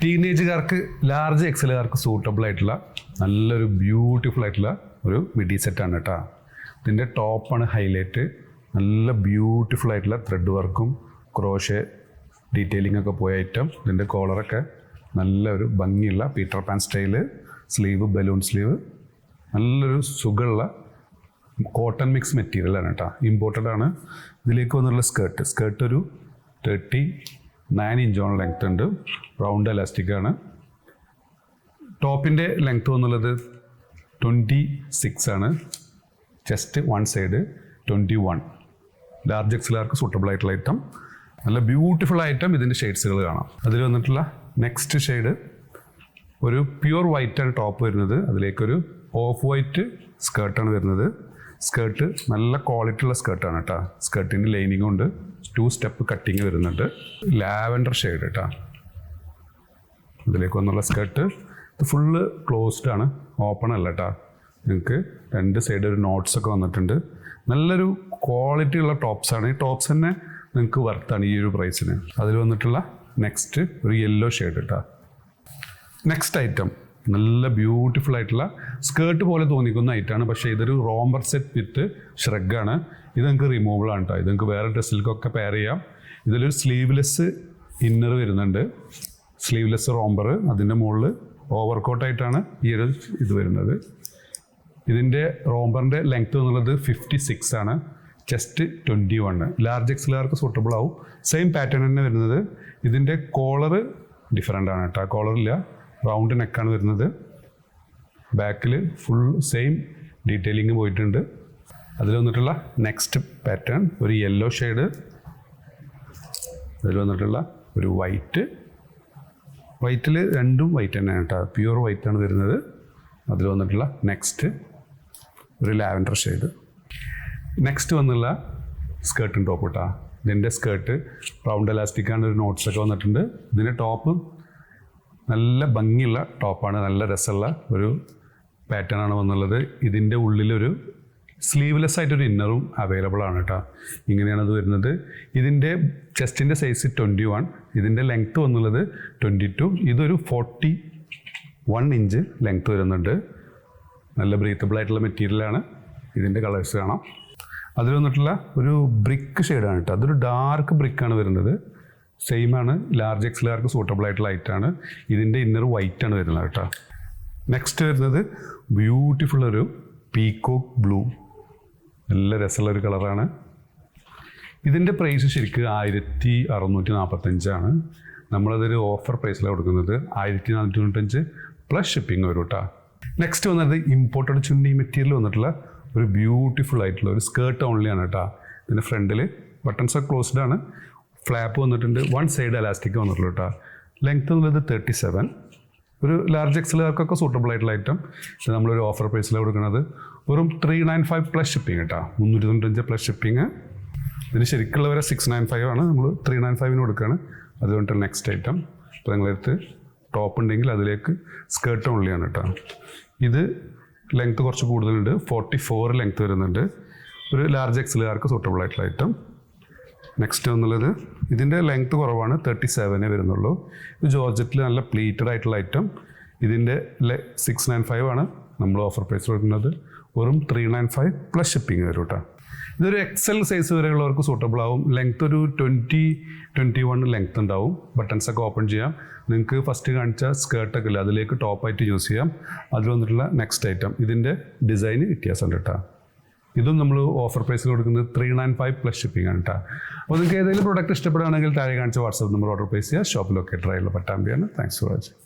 ടീനേജുകാർക്ക് large എക്സലുകാർക്ക് suitable ആയിട്ടുള്ള നല്ലൊരു ബ്യൂട്ടിഫുൾ ആയിട്ടുള്ള ഒരു മിഡി സെറ്റാണ് കേട്ടോ. ഇതിൻ്റെ ടോപ്പാണ് ഹൈലൈറ്റ്. നല്ല ബ്യൂട്ടിഫുൾ ആയിട്ടുള്ള ത്രെഡ് വർക്കും ക്രോഷേ ഡീറ്റെയിലിംഗ് ഒക്കെ പോയ ഐറ്റം. ഇതിൻ്റെ കോളറൊക്കെ നല്ലൊരു ഭംഗിയുള്ള Peter Pan style. Sleeve balloon sleeve. നല്ലൊരു സുഖമുള്ള കോട്ടൺ മിക്സ് മെറ്റീരിയലാണ് കേട്ടോ. ഇമ്പോർട്ടഡ് ആണ്. ഇതിലേക്ക് വന്നുള്ള സ്കേർട്ട് ഒരു 39 ഇഞ്ചോളം ലെങ്ത് ഉണ്ട്. റൗണ്ട് എലാസ്റ്റിക് ആണ്. ടോപ്പിൻ്റെ ലെങ്ത് വന്നുള്ളത് 26 ആണ്. Chest one side 21. ലാർജ് എക്സലുകാർക്ക് സൂട്ടബിൾ ആയിട്ടുള്ള ഐറ്റം. നല്ല ബ്യൂട്ടിഫുൾ ഐറ്റം. ഇതിൻ്റെ ഷെയ്ഡ്സുകൾ കാണാം. അതിൽ വന്നിട്ടുള്ള നെക്സ്റ്റ് ഷെയ്ഡ് ഒരു പ്യുവർ വൈറ്റ് ആണ് ടോപ്പ് വരുന്നത്. അതിലേക്കൊരു ഓഫ് വൈറ്റ് സ്കേർട്ടാണ് വരുന്നത്. സ്കേർട്ട് നല്ല ക്വാളിറ്റി ഉള്ള സ്കേർട്ടാണ് കേട്ടോ. സ്കേർട്ടിന് ലൈനിങ് ഉണ്ട്. 2 സ്റ്റെപ്പ് കട്ടിങ് വരുന്നുണ്ട്. ലാവൻഡർ ഷെയ്ഡ് കേട്ടോ. അതിലേക്ക് വന്നുള്ള സ്കേർട്ട് ഇത് ഫുള്ള് ക്ലോസ്ഡ് ആണ്, ഓപ്പൺ അല്ല കേട്ടോ. നിങ്ങൾക്ക് 2 സൈഡ് ഒരു നോട്ട്സ് ഒക്കെ വന്നിട്ടുണ്ട്. നല്ലൊരു ക്വാളിറ്റി ഉള്ള ടോപ്സ് ആണ്. ഈ ടോപ്സ് തന്നെ നിങ്ങൾക്ക് വർത്താണ് ഈ ഒരു പ്രൈസിന്. അതിൽ വന്നിട്ടുള്ള നെക്സ്റ്റ് ഒരു യെല്ലോ ഷെയ്ഡ് കേട്ടോ. നെക്സ്റ്റ് ഐറ്റം നല്ല ബ്യൂട്ടിഫുൾ ആയിട്ടുള്ള സ്കേർട്ട് പോലെ തോന്നിക്കുന്ന ഐറ്റമാണ്. പക്ഷേ ഇതൊരു റോംബർ സെറ്റ് വിത്ത് ഷ്രഗാണ്. ഇത് നിങ്ങൾക്ക് റിമൂവബിൾ ആണ് കേട്ടോ. ഇത് നിങ്ങൾക്ക് വേറെ ഡ്രസ്സിലേക്കൊക്കെ പെയർ ചെയ്യാം. ഇതിലൊരു സ്ലീവ്ലെസ് ഇന്നർ വരുന്നുണ്ട്. Sleeveless romper. അതിൻ്റെ മുകളിൽ ഓവർകോട്ടായിട്ടാണ് ഈ ഒരു ഇത് വരുന്നത്. ഇതിൻ്റെ റോംബറിൻ്റെ ലെങ്ത് എന്നുള്ളത് 56 ആണ്. ചെസ്റ്റ് 21. ലാർജ് എക്സലുകാർക്ക് സൂട്ടബിൾ ആവും. സെയിം പാറ്റേൺ തന്നെ വരുന്നത്. ഇതിൻ്റെ കോളർ ഡിഫറെൻ്റ് ആണ് കേട്ടോ. കോളറില്ല, റൗണ്ട് നെക്കാണ് വരുന്നത്. ബാക്കിൽ ഫുൾ സെയിം ഡീറ്റെയിലിംഗ് പോയിട്ടുണ്ട്. അതിൽ വന്നിട്ടുള്ള നെക്സ്റ്റ് പാറ്റേൺ ഒരു യെല്ലോ ഷെയ്ഡ്. അതിൽ വന്നിട്ടുള്ള ഒരു വൈറ്റ്. വൈറ്റിൽ രണ്ടും വൈറ്റ് തന്നെയാണ് കേട്ടോ. പ്യുവർ വൈറ്റാണ് വരുന്നത്. അതിൽ വന്നിട്ടുള്ള നെക്സ്റ്റ് ഒരു ലാവൻഡർ ഷെയ്ഡ്. നെക്സ്റ്റ് വന്നുള്ള സ്കേർട്ടും ടോപ്പ് കേട്ടോ. ഇതിൻ്റെ സ്കേർട്ട് റൗണ്ട് എലാസ്റ്റിക്കാണ്. ഒരു നോട്ട്സൊക്കെ വന്നിട്ടുണ്ട്. ഇതിൻ്റെ ടോപ്പ് നല്ല ഭംഗിയുള്ള ടോപ്പാണ്. നല്ല രസമുള്ള ഒരു പാറ്റേൺ ആണ് വന്നുള്ളത്. ഇതിൻ്റെ ഉള്ളിലൊരു സ്ലീവ്ലെസ് ആയിട്ടൊരു ഇന്നറും അവൈലബിൾ ആണ് കേട്ടോ. ഇങ്ങനെയാണ് അത് വരുന്നത്. ഇതിൻ്റെ ചെസ്റ്റിൻ്റെ സൈസ് 21. ഇതിൻ്റെ ലെങ്ത്ത് വന്നുള്ളത് 22. ഇതൊരു 41 ഇഞ്ച് ലെങ്ത്ത് വരുന്നുണ്ട്. നല്ല ബ്രീത്തബിൾ ആയിട്ടുള്ള മെറ്റീരിയലാണ്. ഇതിൻ്റെ കളേഴ്സ് കാണാം. അതിൽ വന്നിട്ടുള്ള ഒരു ബ്രിക്ക് ഷെയ്ഡാണ് കേട്ടോ. അതൊരു ഡാർക്ക് ബ്രിക്കാണ് വരുന്നത്. സെയിം ആണ്. ലാർജ് എക്സലുകാർക്ക് സൂട്ടബിൾ ആയിട്ടുള്ള ലൈറ്റാണ്. ഇതിൻ്റെ ഇന്നർ വൈറ്റ് ആണ് വരുന്നത് കേട്ടോ. നെക്സ്റ്റ് വരുന്നത് ബ്യൂട്ടിഫുൾ ഒരു പീക്കോക്ക് ബ്ലൂ. നല്ല രസമുള്ള ഒരു കളറാണ്. ഇതിൻ്റെ പ്രൈസ് ശരിക്കും 1645 ആണ്. നമ്മളതൊരു ഓഫർ പ്രൈസിലാണ് കൊടുക്കുന്നത്. 1495 പ്ലസ് ഷിപ്പിംഗ് വരും കേട്ടോ. നെക്സ്റ്റ് വന്നത് ഇമ്പോർട്ടഡ് ചുന്നി മെറ്റീരിയൽ വന്നിട്ടുള്ള ഒരു ബ്യൂട്ടിഫുൾ ആയിട്ടുള്ള ഒരു സ്കേർട്ട് ഓൺലിയാണ് കേട്ടോ. ഇതിൻ്റെ ഫ്രണ്ടിൽ ബട്ടൺസ് ഒക്കെ ക്ലോസ്ഡ് ആണ്. ഫ്ലാപ്പ് വന്നിട്ടുണ്ട്. 1 സൈഡ് എലാസ്റ്റിക് വന്നിട്ടുള്ളൂ കേട്ടോ. ലെങ്ത് എന്നുള്ളത് 37. ഒരു ലാർജ് എക്സലുകാർക്കൊക്കെ സൂട്ടബിൾ ആയിട്ടുള്ള ഐറ്റം. ഇത് നമ്മളൊരു ഓഫർ പ്രൈസിലാണ് കൊടുക്കുന്നത്. വെറും 395 പ്ലസ് ഷിപ്പിംഗ് കേട്ടോ. 395 പ്ലസ് ഷിപ്പിംഗ്. ഇതിന് ശരിക്കുള്ളവരെ 695 ആണ്. നമ്മൾ 395 കൊടുക്കുകയാണ്. അതുകൊണ്ട് നെക്സ്റ്റ് ഐറ്റം. ഇപ്പോൾ നിങ്ങളടുത്ത് ടോപ്പ് ഉണ്ടെങ്കിൽ അതിലേക്ക് സ്കേർട്ട് ഓൺലിയാണ് കേട്ടോ. ഇത് ലെങ്ത് കുറച്ച് കൂടുതലുണ്ട്. 44 ലെങ്ത് വരുന്നുണ്ട്. ഒരു ലാർജ് എക്സലുകാർക്ക് സൂട്ടബിൾ ആയിട്ടുള്ള ഐറ്റം. നെക്സ്റ്റ് വന്നുള്ളത് ഇതിൻ്റെ ലെങ്ത് കുറവാണ്. 37 വരുന്നുള്ളൂ. ഇത് ജോർജറ്റിൽ നല്ല പ്ലീറ്റഡ് ആയിട്ടുള്ള ഐറ്റം. ഇതിൻ്റെ 695 ആണ് നമ്മൾ ഓഫർ പ്രൈസ് കൊടുക്കുന്നത്. വെറും 395 പ്ലസ് ഷിപ്പിംഗ് വരും കേട്ടോ. ഇതൊരു എക്സൽ സൈസ് വരെയുള്ളവർക്ക് സൂട്ടബിൾ ആവും. ലെങ്ത് ഒരു 21 ലെങ്ത് ഉണ്ടാവും. ബട്ടൺസ് ഒക്കെ ഓപ്പൺ ചെയ്യാം. നിങ്ങൾക്ക് ഫസ്റ്റ് കാണിച്ച സ്കേർട്ടൊക്കെ ഇല്ല, അതിലേക്ക് ടോപ്പായിട്ട് യൂസ് ചെയ്യാം. അതിൽ വന്നിട്ടുള്ള നെക്സ്റ്റ് ഐറ്റം. ഇതിൻ്റെ ഡിസൈന് വ്യത്യാസമുണ്ട് കേട്ടോ. ഇതും നമ്മൾ ഓഫർ പ്രൈസ് കൊടുക്കുന്നത് 395 പ്ലസ് ഷിപ്പിംഗ് ആണ് കേട്ടോ. അപ്പോൾ നിങ്ങൾക്ക് ഏതെങ്കിലും പ്രോഡക്റ്റ് ഇഷ്ടപ്പെടുകയാണെങ്കിൽ താഴെ കാണിച്ച വാട്സാപ്പ് നമ്പർ ഓർഡർ പ്ലേസ് ചെയ്യുക. ഷോപ്പ് ലൊക്കേറ്റഡ് ആയിട്ടുള്ള പട്ടാമ്പിയാണ്. Thanks for watching.